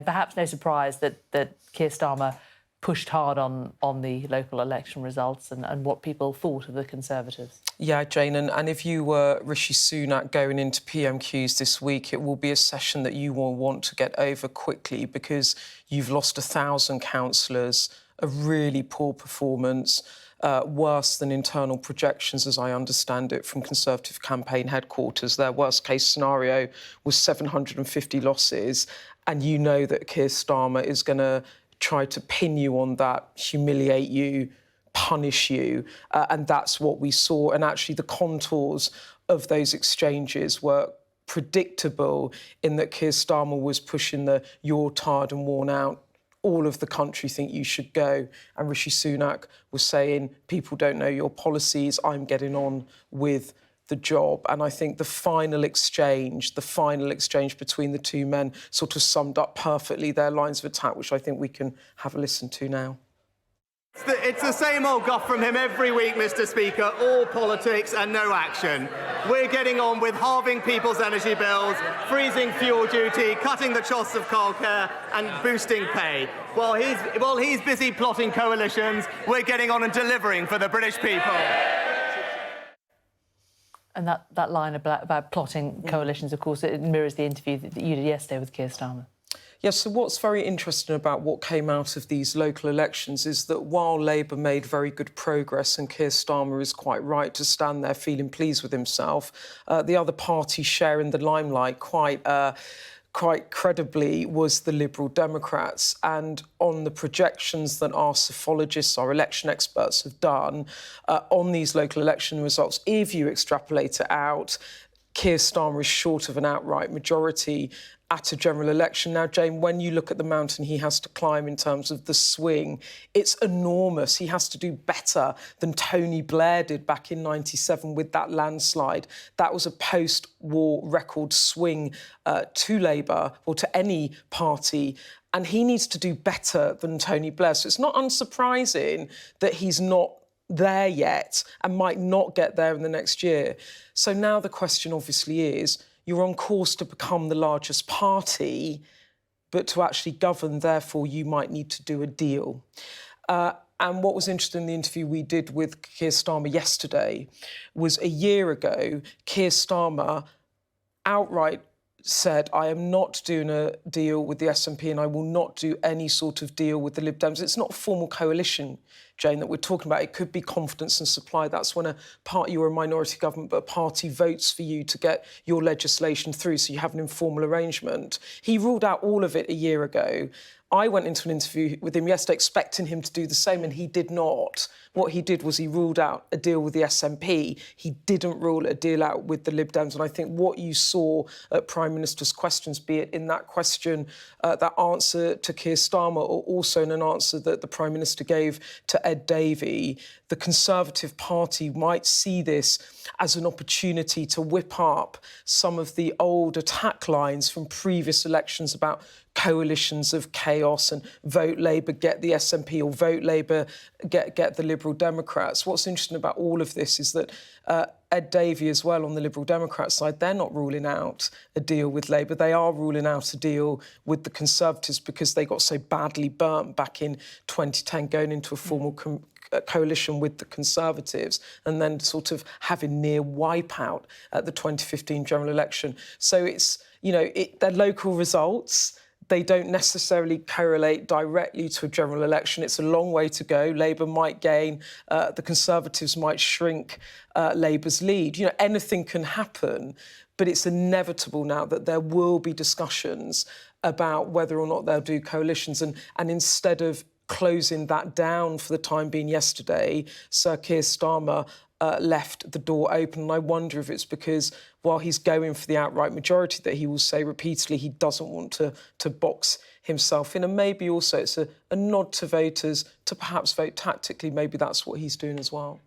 perhaps no surprise that Keir Starmer pushed hard on the local election results and what people thought of the Conservatives. Yeah, Jane, and if you were Rishi Sunak going into PMQs this week, it will be a session that you will want to get over quickly because you've lost 1,000 councillors, a really poor performance, worse than internal projections, as I understand it, from Conservative campaign headquarters. Their worst-case scenario was 750 losses, and you know that Keir Starmer is going to try to pin you on that, humiliate you, punish you, and that's what we saw. And actually the contours of those exchanges were predictable in that Keir Starmer was pushing the "you're tired and worn out, all of the country think you should go," and Rishi Sunak was saying, "people don't know your policies, I'm getting on with the job." And I think the final exchange between the two men sort of summed up perfectly their lines of attack, which I think we can have a listen to now. It's the same old guff from him every week, Mr. Speaker. All politics and no action. We're getting on with halving people's energy bills, freezing fuel duty, cutting the costs of childcare and boosting pay. While he's busy plotting coalitions, we're getting on and delivering for the British people. And that line about plotting coalitions, of course, it mirrors the interview that you did yesterday with Keir Starmer. Yes, so what's very interesting about what came out of these local elections is that while Labour made very good progress, and Keir Starmer is quite right to stand there feeling pleased with himself, the other party sharing the limelight quite credibly was the Liberal Democrats. And on the projections that our psephologists, our election experts have done on these local election results, if you extrapolate it out, Keir Starmer is short of an outright majority at a general election. Now, Jane, when you look at the mountain he has to climb in terms of the swing, it's enormous. He has to do better than Tony Blair did back in '97 with that landslide. That was a post-war record swing to Labour or to any party. And he needs to do better than Tony Blair. So it's not unsurprising that he's not there yet and might not get there in the next year. So now the question obviously is, you're on course to become the largest party, but to actually govern, therefore, you might need to do a deal. And what was interesting in the interview we did with Keir Starmer yesterday was a year ago, Keir Starmer outright said, "I am not doing a deal with the SNP and I will not do any sort of deal with the Lib Dems." It's not a formal coalition, Jane, that we're talking about. It could be confidence and supply. That's when you're a minority government, but a party votes for you to get your legislation through, so you have an informal arrangement. He ruled out all of it a year ago. I went into an interview with him yesterday expecting him to do the same, and he did not. What he did was he ruled out a deal with the SNP. He didn't rule a deal out with the Lib Dems. And I think what you saw at Prime Minister's questions, be it in that question, that answer to Keir Starmer, or also in an answer that the Prime Minister gave to Ed Davey, the Conservative Party might see this as an opportunity to whip up some of the old attack lines from previous elections about coalitions of chaos and vote Labour, get the SNP, or vote Labour, get the Liberal Democrats. What's interesting about all of this is that Ed Davey as well on the Liberal Democrat side, they're not ruling out a deal with Labour. They are ruling out a deal with the Conservatives because they got so badly burnt back in 2010 going into a formal coalition with the Conservatives and then sort of having near wipeout at the 2015 general election. So it's, you know, they're local results. They don't necessarily correlate directly to a general election. It's a long way to go. Labour might gain, the Conservatives might shrink Labour's lead. You know, anything can happen, but it's inevitable now that there will be discussions about whether or not they'll do coalitions. And instead of closing that down for the time being yesterday, Sir Keir Starmer left the door open. And I wonder if it's because while he's going for the outright majority that he will say repeatedly he doesn't want to box himself in. And maybe also it's a nod to voters to perhaps vote tactically. Maybe that's what he's doing as well.